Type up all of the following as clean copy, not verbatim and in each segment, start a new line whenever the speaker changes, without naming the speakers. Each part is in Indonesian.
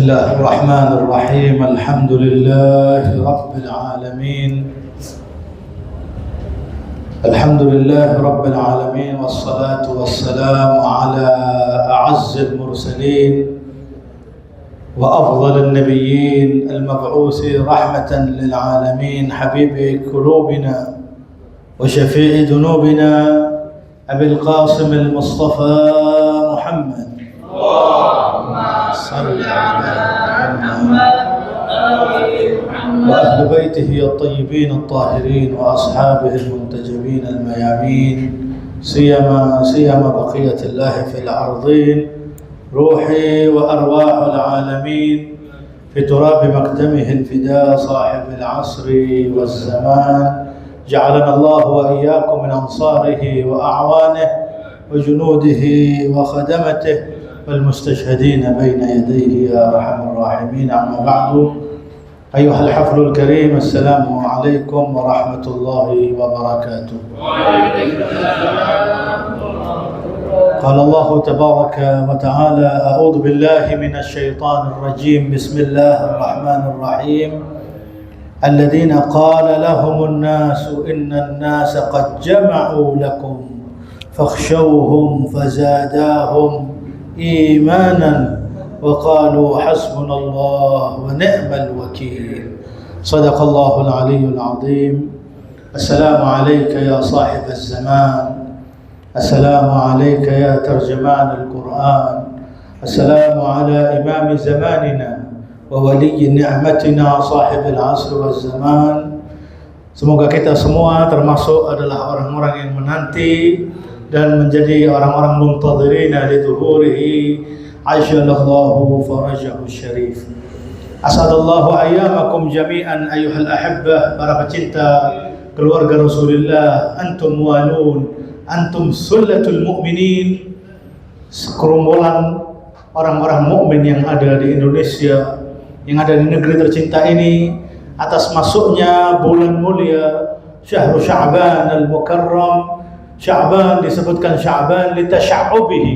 بسم الله الرحمن الرحيم. الحمد لله رب العالمين. الحمد لله رب العالمين، والصلاة والسلام على أعز المرسلين وأفضل النبيين المبعوث رحمة للعالمين، حبيب قلوبنا وشفيع ذنوبنا أبي القاسم المصطفى محمد. اللهم صل على محمد وأهل بيته الطيبين الطاهرين وأصحابه المنتجبين الميامين، سيما بقية الله في الأرضين، روحي وأرواح العالمين في تراب مقدمه الفداء، صاحب العصر والزمان. جعلنا الله وإياكم من أنصاره وأعوانه وجنوده وخدمته والمستشهدين بين يديه يا أرحم الراحمين. أما بعد، أيها الحفل الكريم، السلام عليكم ورحمة الله وبركاته. قال الله تبارك وتعالى: أعوذ بالله من الشيطان الرجيم، بسم الله الرحمن الرحيم. الذين قال لهم الناس إن الناس قد جمعوا لكم فاخشوهم فزاداهم إيمانا وقالوا حسبنا الله ونعم الوكيل. صدق الله العلي العظيم. السلام عليك يا صاحب الزمان، السلام عليك يا ترجمان القرآن، السلام على إمام زماننا وولي نعمتنا صاحب العصر والزمان. Semoga kita semua termasuk adalah orang-orang yang menanti dan menjadi orang-orang muntadhirina li zuhurihi ajalallahu farajahu syarif. Asadallahu ayyamakum jami'an ayyuhal ahibbah, para pecinta keluarga Rasulullah. Antum walun, antum sullatul mu'minin, sekerombolan orang-orang mukmin yang ada di Indonesia, yang ada di negeri tercinta ini, atas masuknya bulan mulia Syahrul Sya'ban al-Mukarram. Sya'ban disebutkan Sya'ban litasya'ubihi,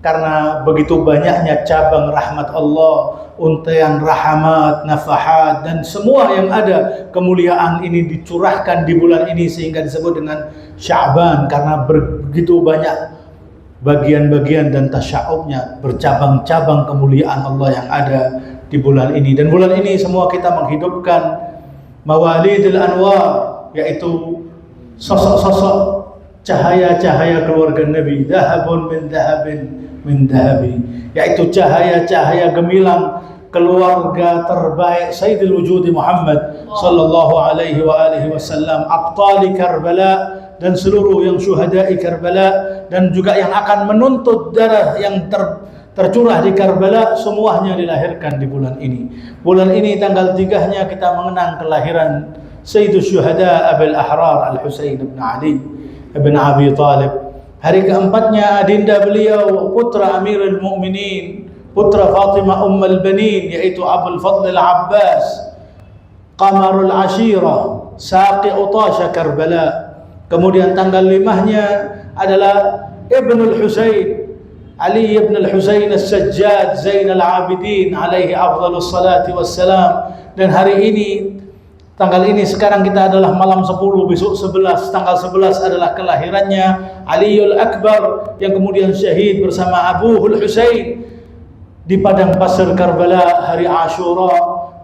karena begitu banyaknya cabang rahmat Allah, untaian rahmat, nafahat, dan semua yang ada kemuliaan ini dicurahkan di bulan ini, sehingga disebut dengan Sya'ban, karena begitu banyak bagian-bagian dan tasya'ubnya, bercabang-cabang kemuliaan Allah yang ada di bulan ini. Dan bulan ini semua kita menghidupkan mawalidil anwar, yaitu sosok-sosok cahaya-cahaya keluarga Nabi, dhahabun min dhahabin min dhahabi, yaitu cahaya-cahaya gemilang keluarga terbaik Sayyidul Wujudi Muhammad sallallahu alaihi wa alihi wasallam, abtali Karbala dan seluruh yang syuhada'i Karbala, dan juga yang akan menuntut darah yang tercurah di Karbala, semuanya dilahirkan di bulan ini. Bulan ini tanggal 3-nya kita mengenang kelahiran Sayyidul Syuhada Abil Ahrar Al-Husain ibn Ali ibn Abi Talib. Hari keempatnya adinda beliau, putra Amirul Mukminin, putra Fatimah Ummul Banin, yaitu Abul Fadl Al-Abbas, Qamarul Ashira, Saqi Utasha Karbala. Kemudian tanggal 5-nya adalah Ibnul Husain, Ali ibn al-Husain as-Sajjad Zainal Abidin alaihi afdhalus salati wassalam. Dan hari ini, tanggal ini sekarang kita adalah malam 10, besok 11, tanggal 11 adalah kelahirannya Aliul Akbar, yang kemudian syahid bersama Abuhul Husain di padang pasir Karbala hari Ashura.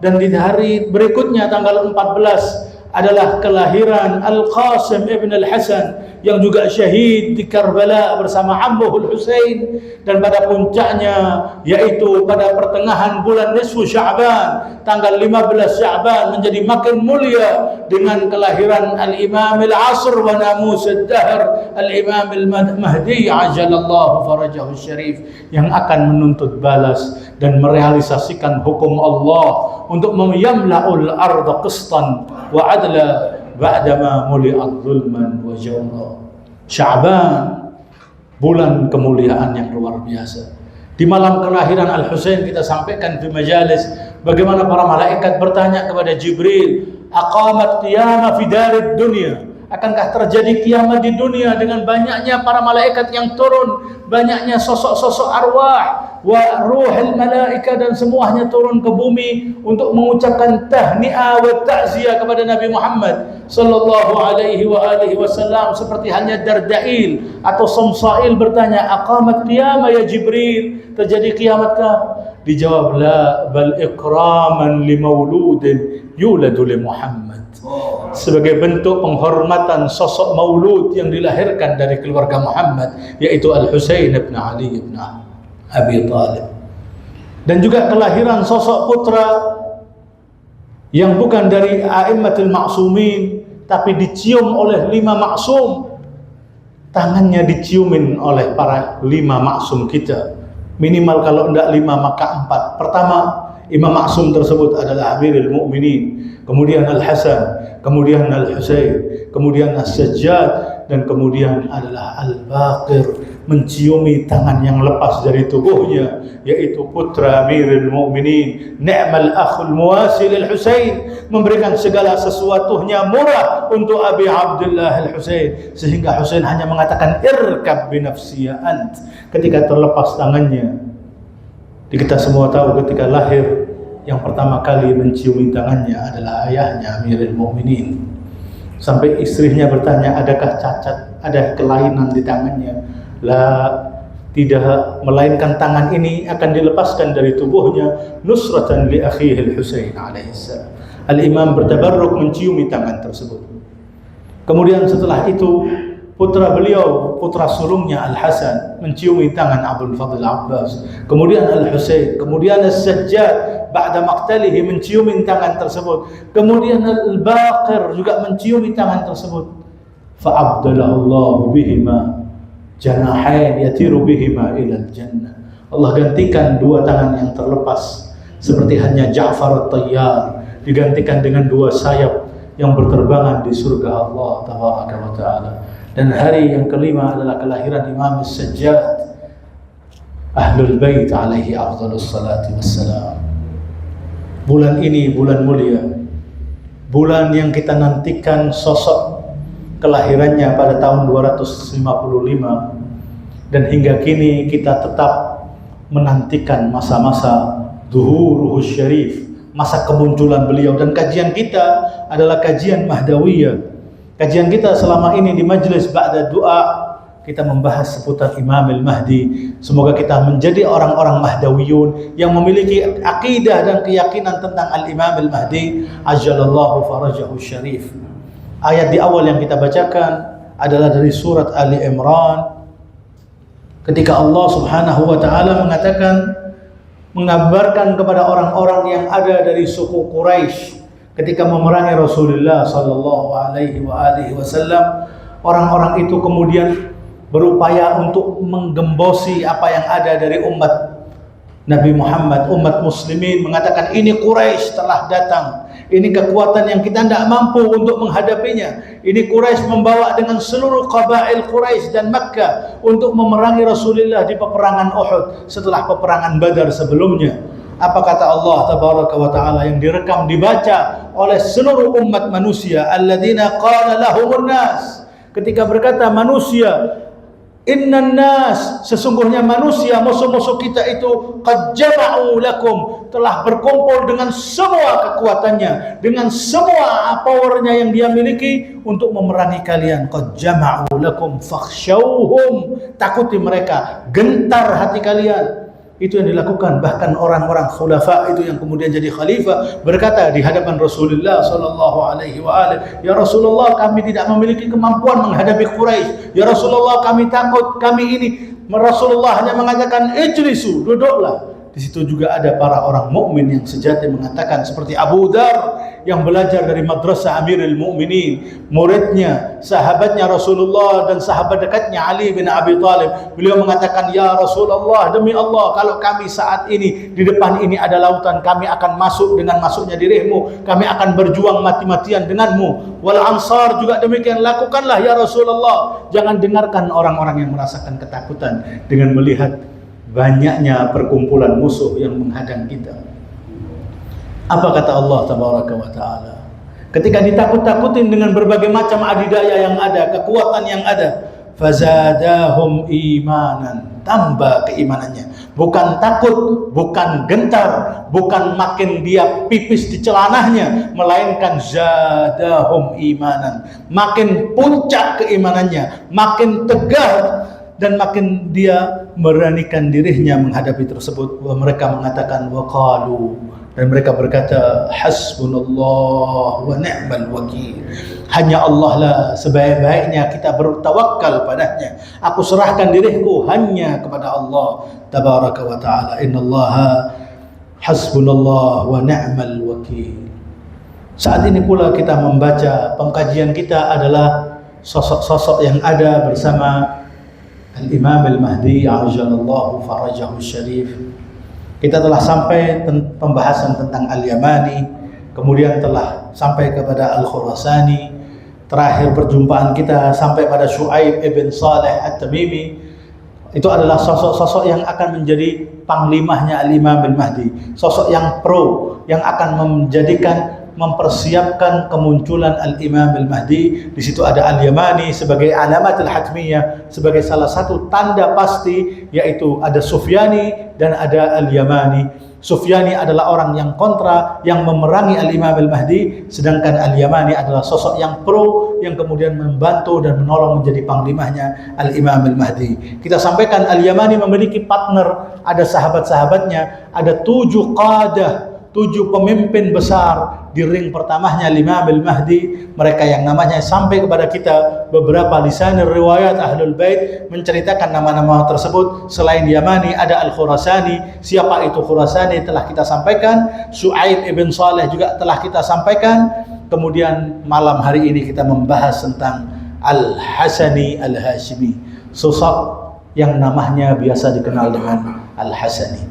Dan di hari berikutnya tanggal 14 adalah kelahiran Al-Qasim ibn Al-Hasan, yang juga syahid di Karbala bersama Ammuhul Husain. Dan pada puncaknya, yaitu pada pertengahan bulan nisfu Sya'ban, tanggal 15 Sya'ban, menjadi makin mulia dengan kelahiran Al-Imam Al-Asr wa Namus Ad-Dahr, Al-Imam Al-Mahdi ajalallahu farajahu syarif, yang akan menuntut balas dan merealisasikan hukum Allah untuk yamla'ul arda qistan wa adla ba'dama muli'at zulman wa jawra. Sya'ban, bulan kemuliaan yang luar biasa. Di malam kelahiran Al-Husain kita sampaikan di majalis bagaimana para malaikat bertanya kepada Jibril, aqamat qiyamah fi darid dunya, Akankah terjadi kiamat di dunia dengan banyaknya para malaikat yang turun, banyaknya sosok-sosok arwah, wa ruhul malaika, dan semuanya turun ke bumi untuk mengucapkan tahniah wa ta'ziyah kepada Nabi Muhammad sallallahu alaihi wasallam, seperti halnya Dardail atau Samsail bertanya, aqamat qiyamah ya Jibril, terjadi kiamatkah? Dijawab, la bal ikraman li mauludin yuladu li Muhammad, sebagai bentuk penghormatan sosok maulud yang dilahirkan dari keluarga Muhammad, yaitu Al-Husain ibn Ali ibn Abi Talib. Dan juga kelahiran sosok putra yang bukan dari a'immatul ma'sumin, tapi dicium oleh 5 maksum. Tangannya diciumin oleh para 5 maksum kita. Minimal kalau tidak 5 maka 4. Pertama, Imam Maksum tersebut adalah Amirul Mukminin, kemudian Al-Hasan, kemudian Al-Husain, kemudian As-Sajjad, dan kemudian adalah Al-Baqir, menciumi tangan yang lepas dari tubuhnya, yaitu putra Amirul Mukminin, ni'mal akhul muwasil Al-Husain, memberikan segala sesuatunya murah untuk Abi Abdullah Al-Husain, sehingga Husain hanya mengatakan irkab binafsi ya ant ketika terlepas tangannya. Kita semua tahu ketika lahir yang pertama kali menciumi tangannya adalah ayahnya Amirul Mukminin. Sampai istrinya bertanya, adakah cacat, ada kelainan di tangannya? La, tidak, melainkan tangan ini akan dilepaskan dari tubuhnya nusratan li akhihi Al-Husain alaihissalam. Al-Imam bertabarruk menciumi tangan tersebut. Kemudian setelah itu putra beliau, putra sulungnya Al-Hasan, menciumi tangan Abdul Fadl Abbas, kemudian Al-Husain, kemudian As-Sajjad ba'da maqtalihi menciumi tangan tersebut, kemudian Al-Baqir juga menciumi tangan tersebut. Fa'abdalallahu bihima janahain yatiru bihima ilal jannah. Allah gantikan 2 tangan yang terlepas seperti hanya Ja'far at-Tayyar, digantikan dengan 2 sayap yang berterbangan di surga Allah tabaraka wa ta'ala. Dan hari yang kelima adalah kelahiran Imam As-Sajjad, Ahlul Bait alaihi afdhalus salati wassalam. Bulan ini bulan mulia, bulan yang kita nantikan sosok kelahirannya pada tahun 255, dan hingga kini kita tetap menantikan masa-masa Zuhuruhus Syarif, masa kemunculan beliau. Dan kajian kita adalah kajian Mahdawiyah. Kajian kita selama ini di majelis ba'da doa, kita membahas seputar Imam Al-Mahdi. Semoga kita menjadi orang-orang Mahdawiyun yang memiliki akidah dan keyakinan tentang Al-Imam Al-Mahdi ajalallahu farajahu syarif. Ayat di awal yang kita bacakan adalah dari surat Ali Imran, ketika Allah Subhanahu wa ta'ala mengabarkan kepada orang-orang yang ada dari suku Quraisy ketika memerangi Rasulullah sallallahu alaihi wasallam. Orang-orang itu kemudian berupaya untuk menggembosi apa yang ada dari umat Nabi Muhammad, umat muslimin, mengatakan ini Quraisy telah datang, ini kekuatan yang kita tidak mampu untuk menghadapinya. Ini Quraisy membawa dengan seluruh qabail Quraisy dan Makkah untuk memerangi Rasulullah di peperangan Uhud setelah peperangan Badar sebelumnya. Apa kata Allah tabaraka wa ta'ala yang direkam, dibaca oleh seluruh umat manusia? Alladzina qala lahumun nas, ketika berkata manusia, innan nas, sesungguhnya manusia, musuh-musuh kita itu, qad jama'u lakum, telah berkumpul dengan semua kekuatannya, dengan semua powernya yang dia miliki untuk memerangi kalian. Qad jama'u lakum fakhshawhum, takuti mereka, gentar hati kalian. Itu yang dilakukan. Bahkan orang-orang khulafa itu yang kemudian jadi khalifah berkata di hadapan Rasulullah sallallahu alaihi wasallam, ya Rasulullah, kami tidak memiliki kemampuan menghadapi Quraisy. Ya Rasulullah, kami takut, kami ini. Rasulullah hanya mengatakan ijlisu, duduklah. Di situ juga ada para orang mukmin yang sejati mengatakan, seperti Abu Dar yang belajar dari madrasah Amirul Mukminin, muridnya, sahabatnya Rasulullah dan sahabat dekatnya Ali bin Abi Talib. Beliau mengatakan, ya Rasulullah, demi Allah, kalau kami saat ini di depan ini ada lautan, kami akan masuk dengan masuknya dirimu, kami akan berjuang mati-matian denganmu. Wal Ansar juga demikian, lakukanlah ya Rasulullah. Jangan dengarkan orang-orang yang merasakan ketakutan dengan melihat banyaknya perkumpulan musuh yang menghadang kita. Apa kata Allah tabaraka wa ta'ala? Ketika ditakut-takutin dengan berbagai macam adidaya yang ada, kekuatan yang ada, fazadahum imanan, tambah keimanannya. Bukan takut, bukan gentar, bukan makin dia pipis di celananya, melainkan zadahum imanan, makin puncak keimanannya, makin tegar, dan makin dia meranikan dirinya menghadapi tersebut. Mereka mengatakan waqalu, dan mereka berkata hasbunallah wa ni'mal wakil. Hanya Allah lah sebaik-baiknya kita bertawakal padanya. Aku serahkan diriku hanya kepada Allah tabaraka wa ta'ala. Innallaha hasbunallah wa ni'mal wakil. Saat ini pula kita membaca, pengkajian kita adalah sosok-sosok yang ada bersama Al-Imam Al-Mahdi ajalallahu farajahu syarif. Kita telah sampai pembahasan tentang Al-Yamani, kemudian telah sampai kepada Al-Khurasani. Terakhir perjumpaan kita sampai pada Syu'aib ibn Saleh At-Tamimi. Itu adalah sosok-sosok yang akan menjadi panglimahnya Al-Imam Al-Mahdi, sosok yang pro, yang akan mempersiapkan kemunculan Al-Imam Al-Mahdi. Di situ ada Al-Yamani sebagai alamat al-hatmiyah, sebagai salah satu tanda pasti, yaitu ada Sufyani dan ada Al-Yamani. Sufyani adalah orang yang kontra, yang memerangi Al-Imam Al-Mahdi, sedangkan Al-Yamani adalah sosok yang pro, yang kemudian membantu dan menolong menjadi panglimahnya Al-Imam Al-Mahdi. Kita sampaikan Al-Yamani memiliki partner, ada sahabat-sahabatnya, ada 7 qadah, 7 pemimpin besar di ring pertamanya Imam Al-Mahdi. Mereka yang namanya sampai kepada kita, beberapa lisan riwayat Ahlul Bait menceritakan nama-nama tersebut. Selain Yamani ada Al-Khurasani. Siapa itu Khurasani telah kita sampaikan. Syu'aib ibn Saleh juga telah kita sampaikan. Kemudian malam hari ini kita membahas tentang Al-Hasani Al-Hashimi, sosok yang namanya biasa dikenal dengan Al-Hasani.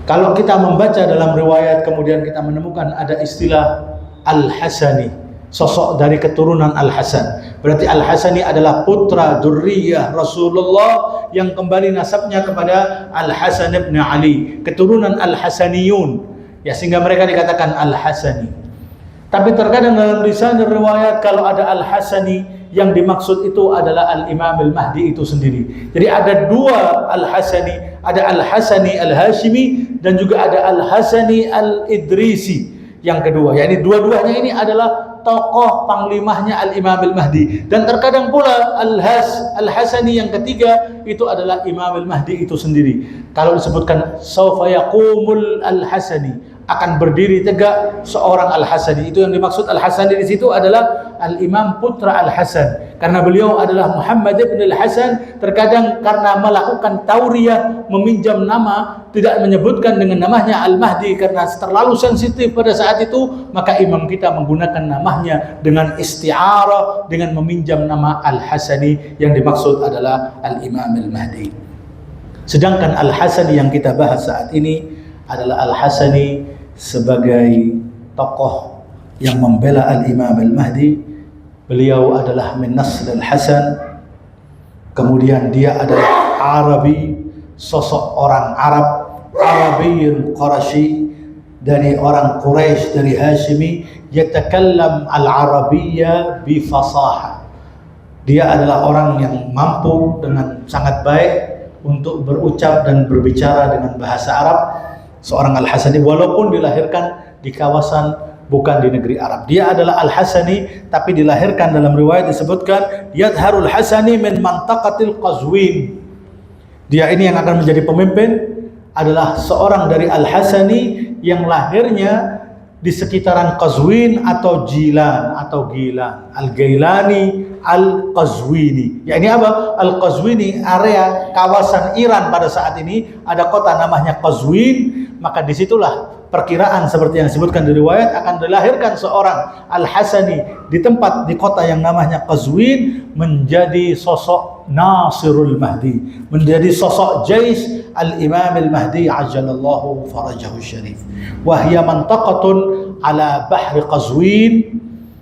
Kalau kita membaca dalam riwayat, kemudian kita menemukan ada istilah Al-Hasani, sosok dari keturunan Al-Hasan. Berarti Al-Hasani adalah putra dzurriyyah Rasulullah yang kembali nasabnya kepada Al-Hasan ibn Ali, keturunan Al-Hasaniyun. Ya, sehingga mereka dikatakan Al-Hasani. Tapi terkadang dalam lisan riwayat kalau ada Al-Hasani, yang dimaksud itu adalah Al-Imam Al-Mahdi itu sendiri. Jadi ada 2 Al-Hasani, ada Al-Hasani Al-Hashimi dan juga ada Al-Hasani Al-Idrisi yang kedua. Yani dua-duanya ini adalah tokoh panglimahnya Al-Imam Al-Mahdi. Dan terkadang pula Al-Hasani yang ketiga itu adalah Imam Al-Mahdi itu sendiri. Kalau disebutkan saufa yaqumul Al-Hasani, akan berdiri tegak seorang Al-Hasani. Itu yang dimaksud Al-Hasani di situ adalah Al-Imam putra Al-Hasan. Karena beliau adalah Muhammad ibn Al-Hasan, terkadang karena melakukan tauriyah, meminjam nama, tidak menyebutkan dengan namanya Al-Mahdi karena terlalu sensitif pada saat itu, maka imam kita menggunakan namanya dengan isti'arah, dengan meminjam nama Al-Hasani, yang dimaksud adalah Al-Imam Al-Mahdi. Sedangkan Al-Hasani yang kita bahas saat ini adalah Al-Hasani sebagai tokoh yang membela Al-Imam Al-Mahdi. Beliau adalah min nasl Al-Hasan, kemudian dia adalah Arabi, sosok orang Arab, Arabiyyun Qurashi, dari orang Quraisy, dari Hashimi, yatakallam al-Arabiyyah bi fasaha. Dia adalah orang yang mampu dengan sangat baik untuk berucap dan berbicara dengan bahasa Arab. Seorang Al-Hasani walaupun dilahirkan di kawasan bukan di negeri Arab. Dia adalah Al-Hasani tapi dilahirkan dalam riwayat disebutkan yadharul Hasani min mantaqatil Qazwin. Dia ini yang akan menjadi pemimpin adalah seorang dari Al-Hasani yang lahirnya di sekitaran Qazwin atau Jilan atau Gilan. Al-Gailani Al-Qazwini. Ya, ini apa? Al-Qazwini, area kawasan Iran pada saat ini, ada kota namanya Qazwin. Maka disitulah perkiraan seperti yang disebutkan di riwayat akan dilahirkan seorang Al-Hasani di tempat, di kota yang namanya Qazwin, menjadi sosok Nasirul Mahdi, menjadi sosok Jais Al-Imam Al-Mahdi ajalallahu farajahu syarif. Wahya mantaqatun ala bahri Qazwin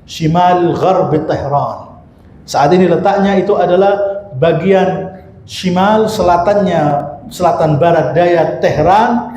shimal gharb Tehran. Saat ini letaknya itu adalah bagian shimal, selatannya, selatan barat daya Tehran,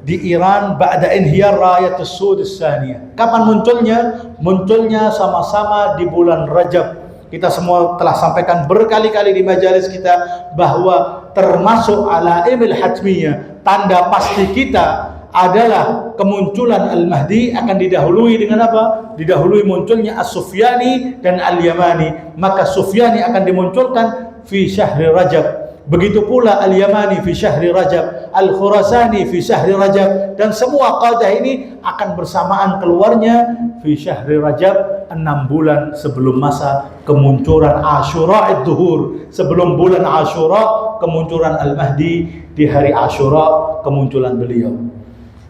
di Iran ba'da inhiyar rayatus sud as-saniyah. Kapan munculnya? Munculnya sama-sama di bulan Rajab. Kita semua telah sampaikan berkali-kali di majalis kita bahwa termasuk alaimil hatmiyah, tanda pasti kita adalah kemunculan Al-Mahdi akan didahului dengan apa? Didahului munculnya As-Sufyani dan Al-Yamani. Maka Sufyani akan dimunculkan fi syahri Rajab. Begitu pula Al-Yamani fi syahri Rajab, Al-Khurasani fi syahri Rajab, dan semua qadah ini akan bersamaan keluarnya fi syahri Rajab, 6 bulan sebelum masa kemunculan Asyura ad-Duhur, sebelum bulan Asyura kemunculan Al-Mahdi, di hari Asyura kemunculan beliau.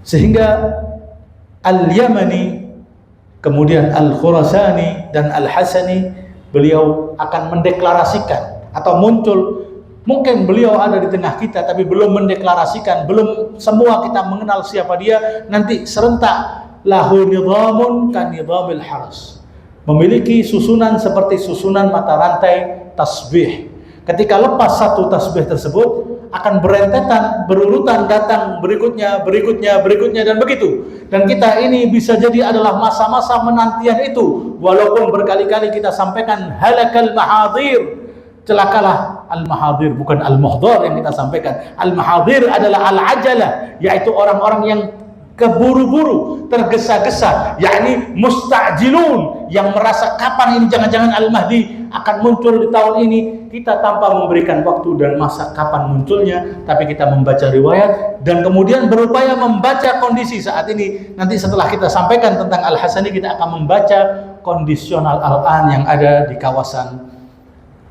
Sehingga Al-Yamani, kemudian Al-Khurasani dan Al-Hasani, beliau akan mendeklarasikan atau muncul. Mungkin beliau ada di tengah kita tapi belum mendeklarasikan, belum semua kita mengenal siapa dia. Nanti serentak lahu nidhamun kan nidhamil haras, memiliki susunan seperti susunan mata rantai tasbih. Ketika lepas satu tasbih tersebut akan berentetan, berurutan datang berikutnya, dan begitu. Dan kita ini bisa jadi adalah masa-masa menantian itu. Walaupun berkali-kali kita sampaikan halakal mahadir, celakalah al-mahadir, bukan al-muhdar yang kita sampaikan. Al-mahadir adalah al-ajalah, yaitu orang-orang yang keburu-buru, tergesa-gesa, yakni mustajilun, yang merasa kapan ini jangan-jangan Al-Mahdi akan muncul di tahun ini. Kita tanpa memberikan waktu dan masa kapan munculnya, tapi kita membaca riwayat dan kemudian berupaya membaca kondisi saat ini. Nanti setelah kita sampaikan tentang Al-Hasani, kita akan membaca kondisional Al-An yang ada di kawasan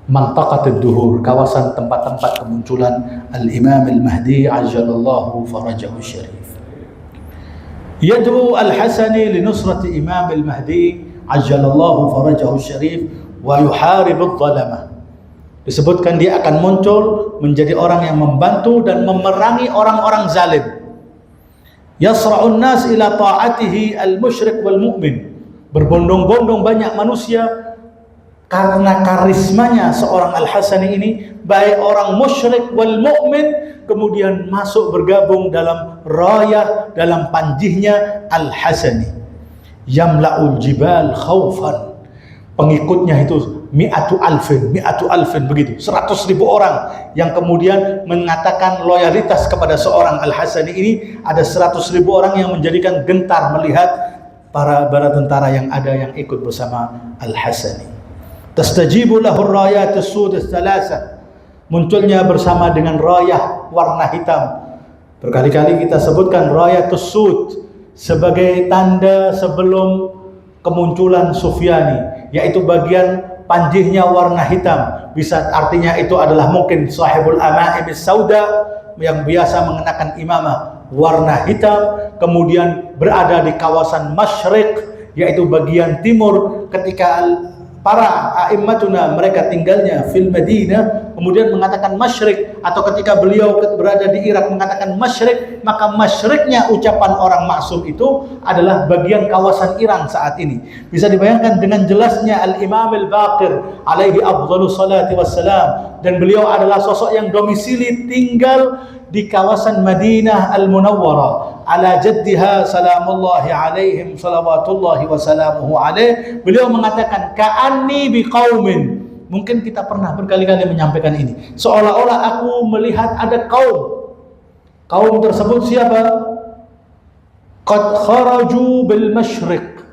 Mantaqatul Duhur, kawasan tempat-tempat kemunculan Al-Imam Al-Mahdi ajjalallahu farajahu syarif. Yad'u Al-Hasani li nusrati Imam Al-Mahdi ajjalallahu farajahu syarif wa yuharibudh dhalamah. Disebutkan dia akan muncul menjadi orang yang membantu dan memerangi orang-orang zalim. Yasra'un nas ila ta'atihi al-musyrik wal mu'min. Berbondong-bondong banyak manusia karena karismanya seorang Al-Hasani ini, baik orang musyrik wal mu'min, kemudian masuk bergabung dalam rayah, dalam panjihnya Al-Hasani. Yamla'ul jibal khawfan. Pengikutnya itu mi'atu alfin begitu, 100.000 orang yang kemudian mengatakan loyalitas kepada seorang Al-Hasani ini. Ada 100.000 orang yang menjadikan gentar melihat para tentara yang ada yang ikut bersama Al-Hasani. Tastajibu lahu rayatus sud ats-tsalasah, munculnya bersama dengan rayah warna hitam. Berkali-kali kita sebutkan rayatus sud sebagai tanda sebelum kemunculan Sufyani, yaitu bagian panjihnya warna hitam. Bisa artinya itu adalah mungkin sahibul amaim sauda yang biasa mengenakan imamah warna hitam, kemudian berada di kawasan masyriq, yaitu bagian timur. Ketika para a'immatuna mereka tinggalnya fil Madinah, kemudian mengatakan masyriq, atau ketika beliau berada di Irak mengatakan masyriq, maka masyriknya ucapan orang maksum itu adalah bagian kawasan Iran saat ini. Bisa dibayangkan dengan jelasnya Al-Imam Al-Baqir alaihi afdhalus salati wassalam, dan beliau adalah sosok yang domisili tinggal di kawasan Madinah Al-Munawwarah ala jaddiha salamullahi alaihim salawatullahi wasalamuhu alaih. Beliau mengatakan ka'anni biqaumin. Mungkin kita pernah berkali-kali menyampaikan ini, seolah-olah aku melihat ada kaum tersebut siapa? Qad kharaju bil masyriq,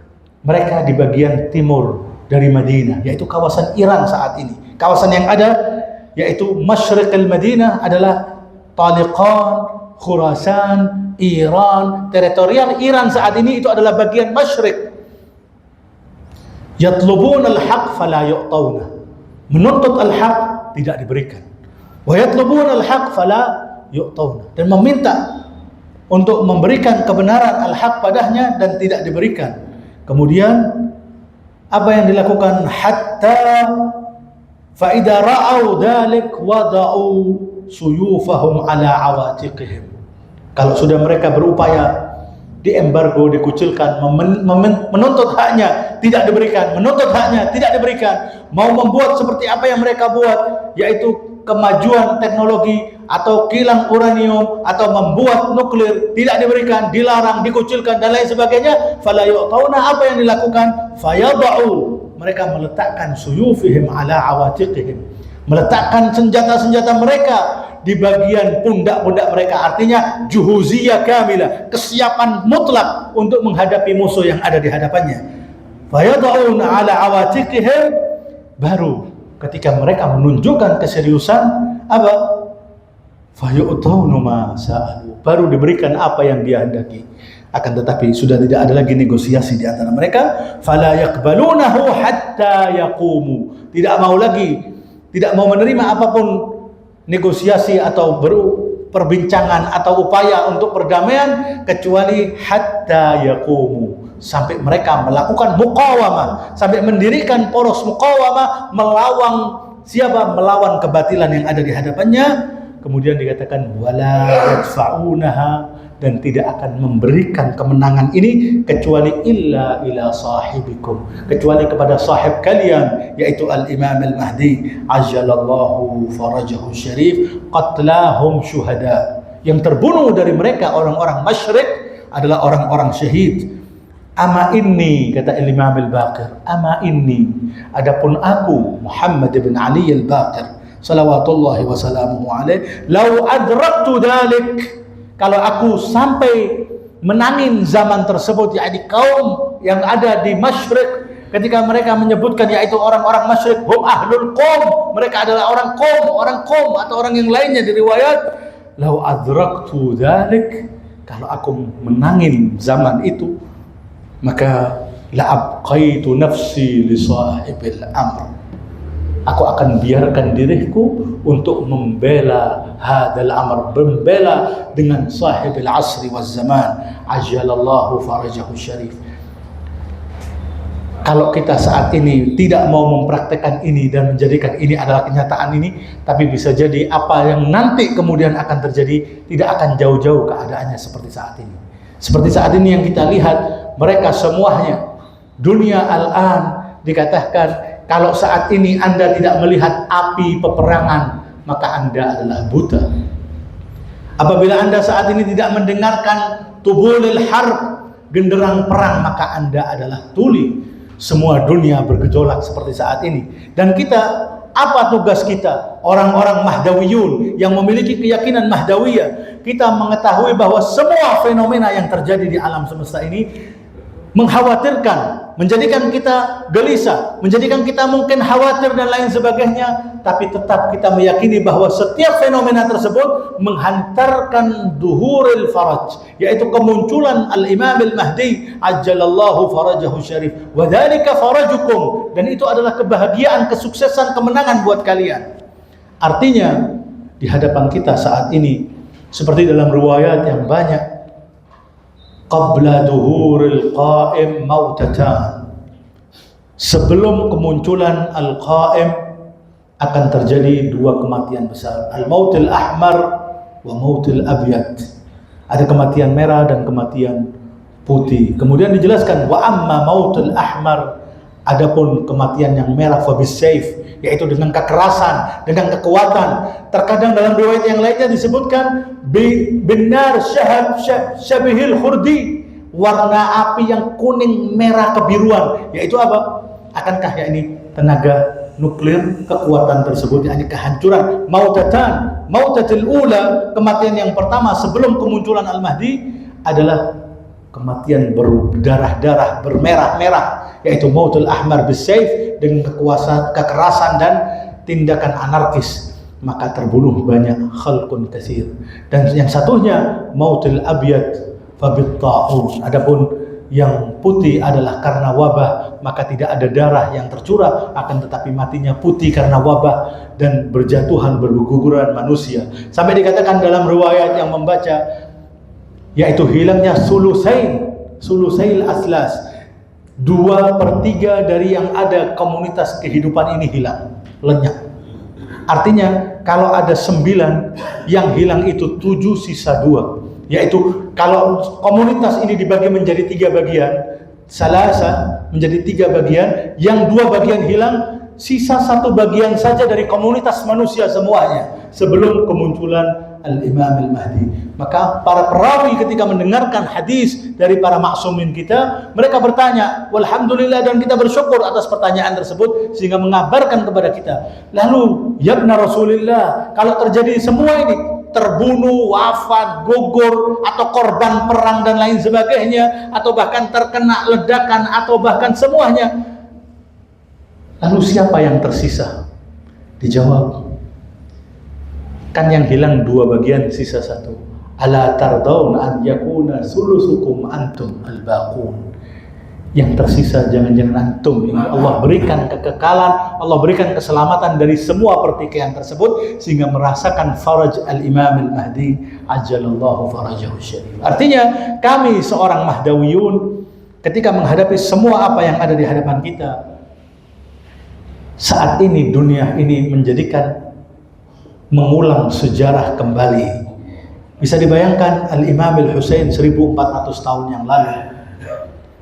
mereka di bagian timur dari Madinah, yaitu kawasan Iran saat ini. Kawasan yang ada yaitu masyriq al-Madinah adalah Taliqan, Khurasan, Iran, teritorial Iran saat ini itu adalah bagian masyriq. Yatlubun al-haq fala yu'tawna, menuntut al-haq tidak diberikan. Wa yatlubun al-haq fala yu'tawna, dan meminta untuk memberikan kebenaran al-haq padanya dan tidak diberikan. Kemudian apa yang dilakukan? Hatta fa idza ra'au dzalik wada'u suyufahum ala awatiqihim. Kalau sudah mereka berupaya diembargo, dikucilkan, menuntut haknya tidak diberikan, menuntut haknya tidak diberikan, mau membuat seperti apa yang mereka buat, yaitu kemajuan teknologi atau kilang uranium atau membuat nuklir tidak diberikan, dilarang, dikucilkan dan lain sebagainya. Fala yu'tauna, apa yang dilakukan? Fayada'u, mereka meletakkan suyufihim ala awatiqihim, meletakkan senjata-senjata mereka di bagian pundak-pundak mereka. Artinya juhuziyah kamilah, kesiapan mutlak untuk menghadapi musuh yang ada di hadapannya. Fayada'una ala awatiqihim, baru ketika mereka menunjukkan keseriusan, apa? Fayu'taunu ma sa'alu, baru diberikan apa yang dia hendaki. Akan tetapi sudah tidak ada lagi negosiasi di antara mereka. Fala yaqbalunahu hatta yaqumu, tidak mau lagi, tidak mau menerima apapun negosiasi atau perbincangan atau upaya untuk perdamaian kecuali hatta yaqumu, sampai mereka melakukan muqawamah, sampai mendirikan poros muqawamah, melawan siapa? Melawan kebatilan yang ada di hadapannya. Kemudian dikatakan wala yadfa'unaha, dan tidak akan memberikan kemenangan ini kecuali illa ila sahibikum, kecuali kepada sahib kalian, yaitu al-Imam al-Mahdi ajjalallahu farajahu syarif. Qatlahum syuhada, yang terbunuh dari mereka orang-orang masyrik adalah orang-orang syahid. Ama inni, kata Imam al-Baqir, ama inni, adapun aku Muhammad bin Ali al-Baqir salawatullahi wassalamuhu alaih, lau adraktu dalik, kalau aku sampai menangin zaman tersebut, yakni kaum yang ada di masyrik, ketika mereka menyebutkan yaitu orang-orang masyrik, hum ahlul qom, mereka adalah orang qom atau orang yang lainnya di riwayat, lau adraktu dalik, kalau aku menangin zaman itu, maka la abqaitu nafsi li sahibil amr, aku akan biarkan diriku untuk membela hadal amr, membela dengan sahibil asri waz zaman ajjalallahu farajahu syarif. Kalau kita saat ini tidak mau mempraktekkan ini dan menjadikan ini adalah kenyataan ini, tapi bisa jadi apa yang nanti kemudian akan terjadi tidak akan jauh-jauh keadaannya seperti saat ini. Seperti saat ini yang kita lihat, mereka semuanya, dunia al-an, dikatakan kalau saat ini Anda tidak melihat api peperangan, maka Anda adalah buta. Apabila Anda saat ini tidak mendengarkan tubulil harb, genderang perang, maka Anda adalah tuli. Semua dunia bergejolak seperti saat ini. Dan kita, apa tugas kita? Orang-orang Mahdawiyun yang memiliki keyakinan Mahdawiyah, kita mengetahui bahwa semua fenomena yang terjadi di alam semesta ini mengkhawatirkan, menjadikan kita gelisah, menjadikan kita mungkin khawatir dan lain sebagainya, tapi tetap kita meyakini bahwa setiap fenomena tersebut menghantarkan duhuril faraj, yaitu kemunculan al-Imam al-Mahdi ajjalallahu farajahu syarif, wa dzalika farajukum, dan itu adalah kebahagiaan, kesuksesan, kemenangan buat kalian. Artinya di hadapan kita saat ini, seperti dalam riwayat yang banyak, qabla duhuril qa'im mautatan, sebelum kemunculan al-qa'im akan terjadi dua kematian besar, al-mautil ahmar wa mautil abyad, ada kematian merah dan kematian putih. Kemudian dijelaskan wa amma mautil ahmar, adapun kematian yang merah fa bisayf, yaitu dengan kekerasan, dengan kekuatan. Terkadang dalam riwayat yang lainnya disebutkan benar syabihil khurdi, warna api yang kuning merah kebiruan, yaitu apa? Akankah yakni tenaga nuklir, kekuatan tersebut, yakni kehancuran. Mautatil ula, kematian yang pertama sebelum kemunculan Al-Mahdi adalah kematian berdarah-darah, bermerah-merah, yaitu mautul ahmar bisayf, dengan kekerasan dan tindakan anarkis, maka terbunuh banyak khalqun katsir. Dan yang satunya mautul abyad fabit ta'un, adapun yang putih adalah karena wabah, maka tidak ada darah yang tercurah, akan tetapi matinya putih karena wabah dan berjatuhan, berguguran manusia. Sampai dikatakan dalam riwayat yang membaca, yaitu hilangnya sulusail aslas, 2/3 dari yang ada komunitas kehidupan ini hilang, lenyap. Artinya kalau ada 9, yang hilang itu 7 sisa 2. Yaitu kalau komunitas ini dibagi menjadi 3 bagian, salasa menjadi 3 bagian, yang 2 bagian hilang, sisa satu bagian saja dari komunitas manusia semuanya sebelum kemunculan Al-Imam Al-Mahdi. Maka para perawi ketika mendengarkan hadis dari para maksumin kita, mereka bertanya, walhamdulillah, dan kita bersyukur atas pertanyaan tersebut sehingga mengabarkan kepada kita. Lalu, ya ibna Rasulillah, kalau terjadi semua ini, terbunuh, wafat, gugur, atau korban perang dan lain sebagainya, atau bahkan terkena ledakan, atau bahkan semuanya, lalu siapa yang tersisa? Dijawab, kan yang hilang dua bagian, sisa satu. Ala tardaun an yakuna sulusukum antum al-baqun. Yang tersisa jangan-jangan antum yang Allah berikan kekekalan, Allah berikan keselamatan dari semua pertikaian tersebut sehingga merasakan faraj al-Imam al-Mahdi ajalallahu farajahu syarif. Artinya kami seorang Mahdawiyun ketika menghadapi semua apa yang ada di hadapan kita saat ini, dunia ini menjadikan mengulang sejarah kembali. Bisa dibayangkan Al-Imam Al-Husain 1400 tahun yang lalu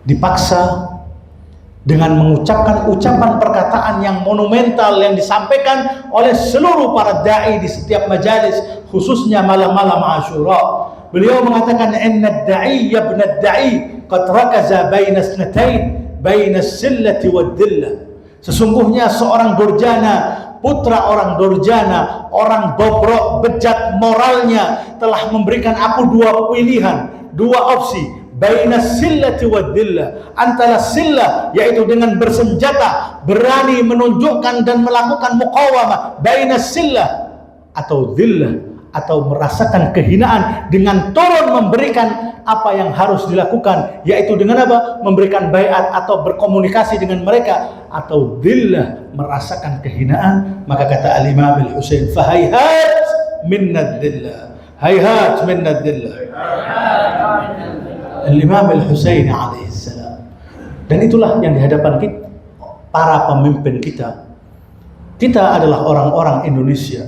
dipaksa dengan mengucapkan ucapan perkataan yang monumental yang disampaikan oleh seluruh para da'i di setiap majalis, khususnya malam-malam Asyura. Beliau mengatakan, inna ad-da'i ibn ad-da'i qad rakaza baina isnatain, baina as-sillati wad-dillah. Sesungguhnya seorang durjana, putra orang durjana, orang bobrok, bejat moralnya, telah memberikan aku dua pilihan, dua opsi, baina sillati wad dillah, antara sillah yaitu dengan bersenjata, berani menunjukkan dan melakukan muqawamah, baina sillah, atau dillah, atau merasakan kehinaan dengan turun memberikan apa yang harus dilakukan, yaitu dengan apa? Memberikan baiat atau berkomunikasi dengan mereka, atau dillah, merasakan kehinaan. Maka kata Al-Imam Al-Husain, fahayhat minnad dillah, hayhat minnad dillah. Al-Imam Al-Husain alaihissalam. Dan itulah yang dihadapan kita, para pemimpin kita. Kita adalah orang-orang Indonesia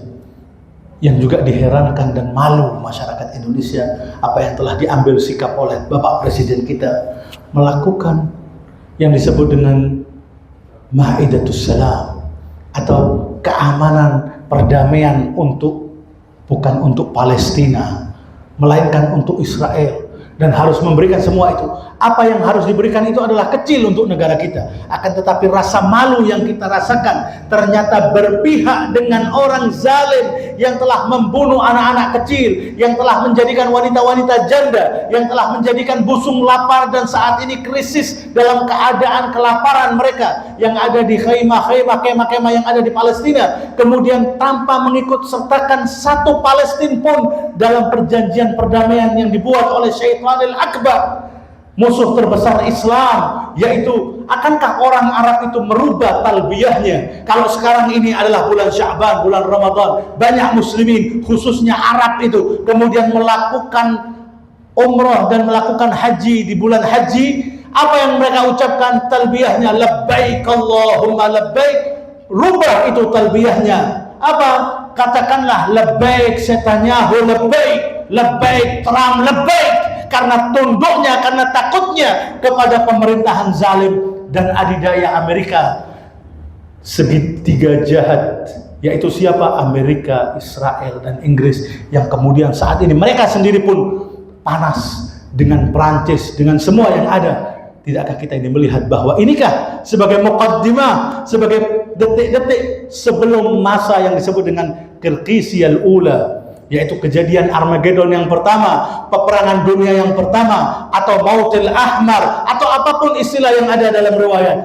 yang juga diherankan dan malu masyarakat Indonesia apa yang telah diambil sikap oleh Bapak Presiden kita melakukan yang disebut dengan Maidatus Salam atau keamanan perdamaian bukan untuk Palestina melainkan untuk Israel, dan harus memberikan semua itu. Apa yang harus diberikan itu adalah kecil untuk negara kita. Akan tetapi rasa malu yang kita rasakan ternyata berpihak dengan orang zalim yang telah membunuh anak-anak kecil, yang telah menjadikan wanita-wanita janda, yang telah menjadikan busung lapar dan saat ini krisis dalam keadaan kelaparan mereka yang ada di kemah-kemah yang ada di Palestina. Kemudian tanpa mengikut sertakan satu Palestina pun dalam perjanjian perdamaian yang dibuat oleh Syaitanil Akbar, musuh terbesar Islam. Yaitu, akankah orang Arab itu merubah talbiyahnya? Kalau sekarang ini adalah bulan Sya'ban, bulan Ramadan, banyak muslimin khususnya Arab itu kemudian melakukan umrah dan melakukan haji di bulan haji. Apa yang mereka ucapkan? Talbiyahnya labbaik Allahumma labbaik. Rubah itu talbiyahnya. Apa? Katakanlah labbaik Netanyahu labbaik, labbaik Trump labbaik, karena tunduknya, karena takutnya kepada pemerintahan zalim dan adidaya Amerika. Segitiga jahat, yaitu siapa? Amerika, Israel, dan Inggris, yang kemudian saat ini mereka sendiri pun panas dengan Perancis, dengan semua yang ada. Tidakkah kita ini melihat bahwa inikah sebagai muqaddimah, sebagai detik-detik sebelum masa yang disebut dengan Qirqisiyal Ula, yaitu kejadian Armageddon yang pertama, peperangan dunia yang pertama, atau Mautil Ahmar, atau apapun istilah yang ada dalam riwayat.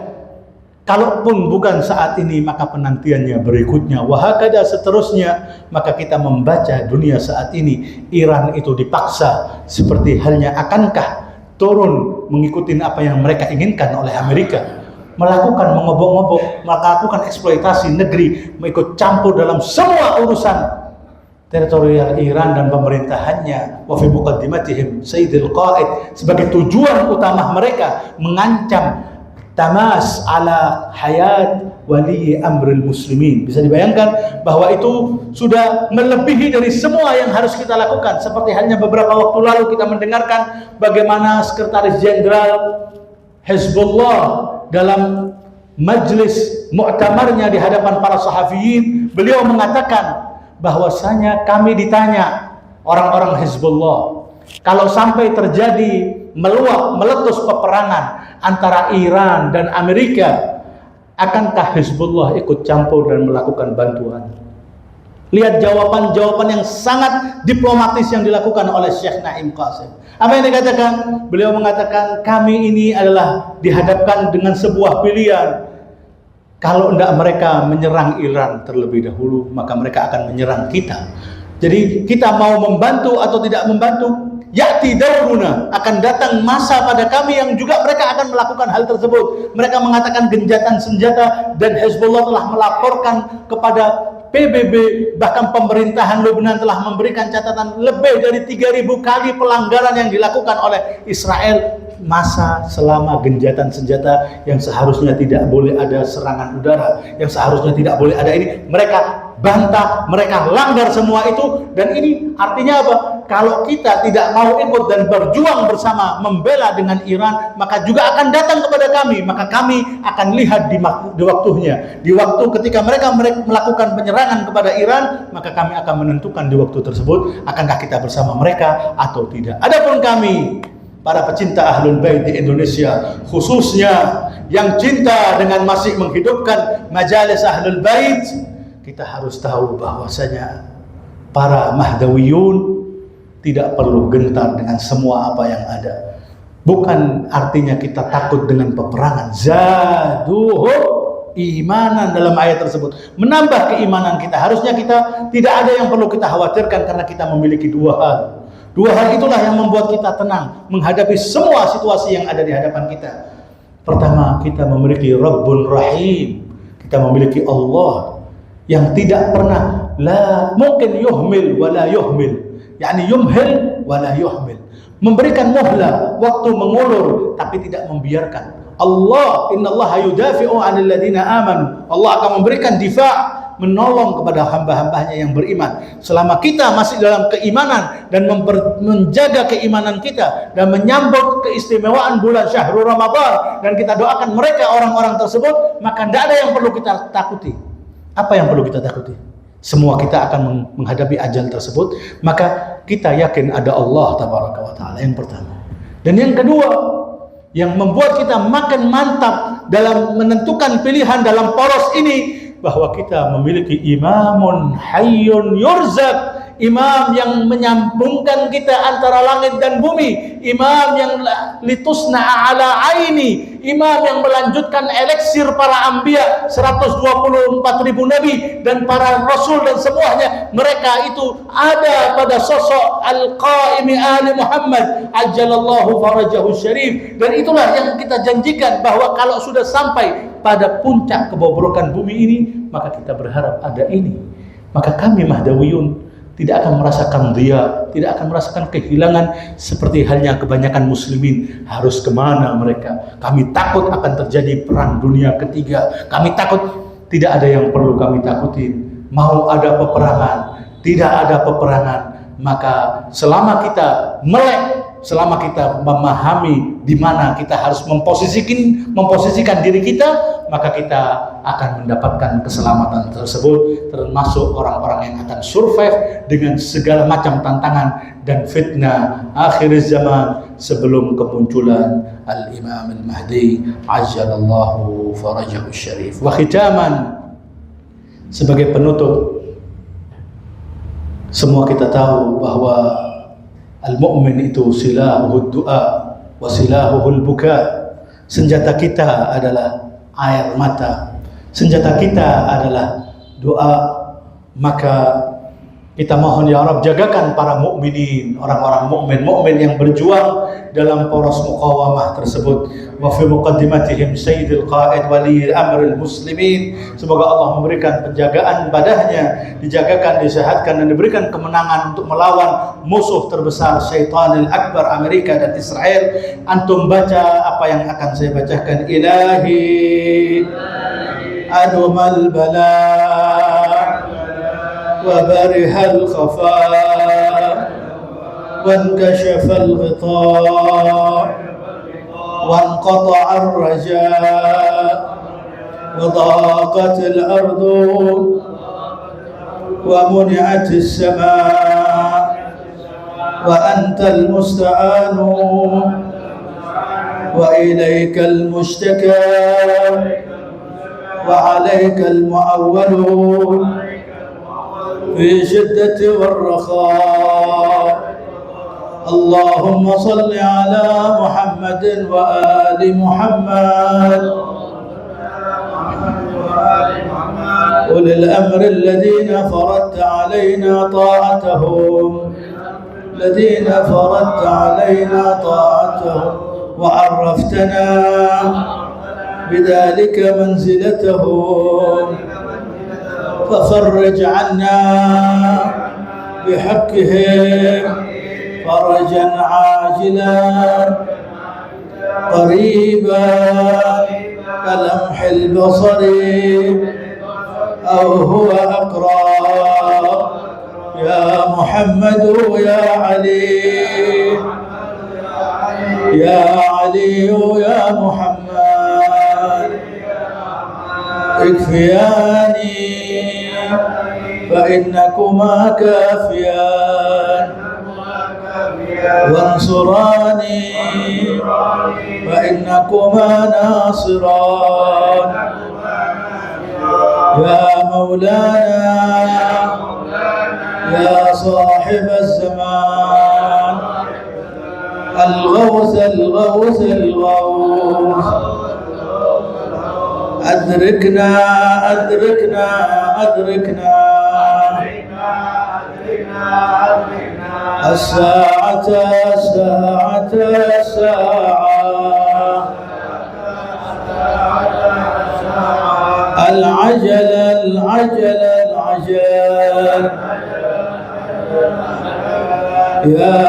Kalaupun bukan saat ini, maka penantiannya berikutnya, wahakada seterusnya. Maka kita membaca dunia saat ini, Iran itu dipaksa, seperti halnya akankah turun mengikuti apa yang mereka inginkan oleh Amerika, melakukan mengobok-ngobok, melakukan eksploitasi negeri, mengikut campur dalam semua urusan teritorial Iran dan pemerintahannya. Wa fi muqaddimatihim Sayyidil Qaid, sebagai tujuan utama mereka mengancam tamas ala hayat wali amril muslimin. Bisa dibayangkan bahwa itu sudah melebihi dari semua yang harus kita lakukan. Seperti hanya beberapa waktu lalu kita mendengarkan bagaimana Sekretaris Jenderal Hezbollah dalam majlis mu'tamarnya di hadapan para sahabiyin, beliau mengatakan bahwasanya kami ditanya orang-orang Hizbullah, kalau sampai terjadi meletus peperangan antara Iran dan Amerika, akankah Hizbullah ikut campur dan melakukan bantuan? Lihat jawaban-jawaban yang sangat diplomatis yang dilakukan oleh Syekh Naim Qasim. Apa yang dikatakan? Beliau mengatakan, kami ini adalah dihadapkan dengan sebuah pilihan. Kalau tidak mereka menyerang Iran terlebih dahulu, maka mereka akan menyerang kita. Jadi kita mau membantu atau tidak membantu, ya'ti dauruna, akan datang masa pada kami yang juga mereka akan melakukan hal tersebut. Mereka mengatakan genjatan senjata, dan Hezbollah telah melaporkan kepada PBB, bahkan pemerintahan Lebanon telah memberikan catatan lebih dari 3.000 kali pelanggaran yang dilakukan oleh Israel masa selama genjatan senjata, yang seharusnya tidak boleh ada serangan udara, yang seharusnya tidak boleh ada ini. Mereka bantah, mereka langgar semua itu. Dan ini artinya apa? Kalau kita tidak mau ikut dan berjuang bersama membela dengan Iran, maka juga akan datang kepada kami, maka kami akan lihat di waktunya. Di waktu ketika mereka melakukan penyerangan kepada Iran, maka kami akan menentukan di waktu tersebut akankah kita bersama mereka atau tidak. Adapun kami, para pecinta Ahlul Bait di Indonesia, khususnya yang cinta dengan masih menghidupkan majalis Ahlul Bait, kita harus tahu bahwasanya para Mahdawiyun tidak perlu gentar dengan semua apa yang ada. Bukan artinya kita takut dengan peperangan. Zaduhu imanan, dalam ayat tersebut menambah keimanan kita. Harusnya kita tidak ada yang perlu kita khawatirkan, karena kita memiliki dua hal. Dua hal itulah yang membuat kita tenang menghadapi semua situasi yang ada di hadapan kita. Pertama, kita memiliki Rabbun Rahim. Kita memiliki Allah yang tidak pernah, la mungkin yuhmil wala yuhmil, yakni yumhil wala yuhmil, memberikan muhlah, waktu mengulur tapi tidak membiarkan. Allah, innallaha yudafi'u 'anil ladzina amanu. Allah akan memberikan difa', menolong kepada hamba-hambanya yang beriman. Selama kita masih dalam keimanan dan menjaga keimanan kita dan menyambut keistimewaan bulan Syahrul Ramadan, dan kita doakan mereka, orang-orang tersebut, maka tidak ada yang perlu kita takuti. Apa yang perlu kita takuti? Semua kita akan menghadapi ajal tersebut, maka kita yakin ada Allah Tabaraka wa Ta'ala, yang pertama. Dan yang kedua, yang membuat kita makin mantap dalam menentukan pilihan dalam poros ini, bahwa kita memiliki imamun hayyun yurzak, imam yang menyambungkan kita antara langit dan bumi, imam yang litusna ala aini, imam yang melanjutkan eliksir para anbiya, 124.000 nabi dan para rasul dan semuanya. Mereka itu ada pada sosok al-qaimi ali Muhammad ajjalallahu farajahu syarif. Dan itulah yang kita janjikan, bahwa kalau sudah sampai pada puncak kebobrokan bumi ini, maka kita berharap ada ini. Maka kami Mahdawiyun tidak akan merasakan dia, tidak akan merasakan kehilangan seperti halnya kebanyakan muslimin. Harus kemana mereka? Kami takut akan terjadi perang dunia ketiga. Kami takut. Tidak ada yang perlu kami takutin. Mau ada peperangan, tidak ada peperangan, maka selama kita melek, selama kita memahami di mana kita harus memposisikan diri kita, maka kita akan mendapatkan keselamatan tersebut, termasuk orang-orang yang akan survive dengan segala macam tantangan dan fitnah akhir zaman sebelum kemunculan Al-Imam Al-Mahdi ajjalallahu farajahu syarif. Wa khitaman, sebagai penutup, semua kita tahu bahwa al-mu'min itu silahuhud du'a wa silahuhul buka. Senjata kita adalah air mata, senjata kita adalah doa. Maka kita mohon ya Rabb, jagakan para mukminin, orang-orang mukmin yang berjuang dalam poros muqawamah tersebut. Wa fi muqaddimatihim sayyidil qaid wali amril muslimin. Semoga Allah memberikan penjagaan padanya, dijagakan, disehatkan, dan diberikan kemenangan untuk melawan musuh terbesar syaitanil akbar, Amerika dan Israel. Antum baca apa yang akan saya bacakan. Ilahi adumal bala وبرح الخفاء وانكشف الغطاء وانقطع الرجاء وضاقت الأرض ومنعت السماء وأنت المستعان وإليك المشتكى وعليك المعول في شدة والرخاء. اللهم صل على محمد وآل محمد أولي الأمر الذين فرضت علينا طاعتهم وعرفتنا بذلك منزلتهم، ففرج عنا بحقهم فرجا عاجلا قريبا كلمح البصر أو هو أقرب. يا محمد يا علي يا محمد اكفياني فإنكما كافيان، وانصراني فإنكما ناصران. يا مولانا يا صاحب الزمان الغوث أدركنا الساعة العجل يا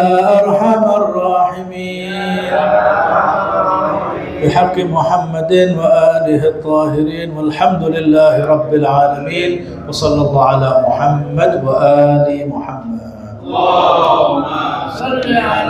أرحم الراحمين بحق محمد وآله الطاهرين، والحمد لله رب العالمين، وصلى الله على محمد وآل محمد. اللهم صل على